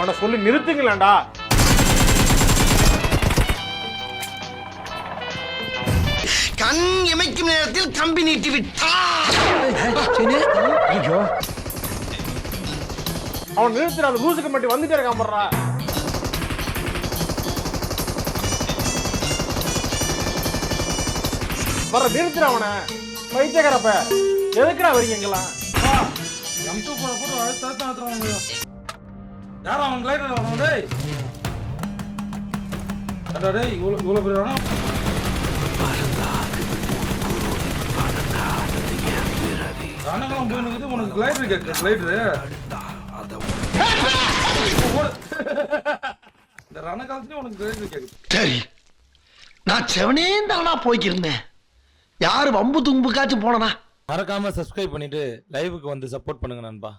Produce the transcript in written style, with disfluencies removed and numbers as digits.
அவனை சொல்லி நிறுத்துங்களேன்டா. கண் இமைக்கும் நேரத்தில் கம்பி நீட்டி விட்டா. அவன் நிறுத்துற அந்த லூசுக்கு மட்டும் வந்துட்டே இருக்கான் போடுறா. வர நிறுத்துற அவனை. பைத்தியக்காரப்ப எதுக்குடா வரீங்க எங்கெல்லாம்? யாரா அவன் லைட்டர் வரணும்? டேய் டேய் இவ்வளோ பேர் வேணும். ரணகலம் போயினுக்குது உனக்கு கிளைடர் கேட்க. கிளைடரு இந்த ரணகாலத்துலேயும் உனக்கு கிளைடர் கேட்குது. சரி, நான் செவனே தானா போய்க்கிருந்தேன். யாரு வம்பு தும்புக்காச்சும் போனனா? மறக்காம சப்ஸ்கிரைப் பண்ணிட்டு லைவுக்கு வந்து சப்போர்ட் பண்ணுங்க நண்பா.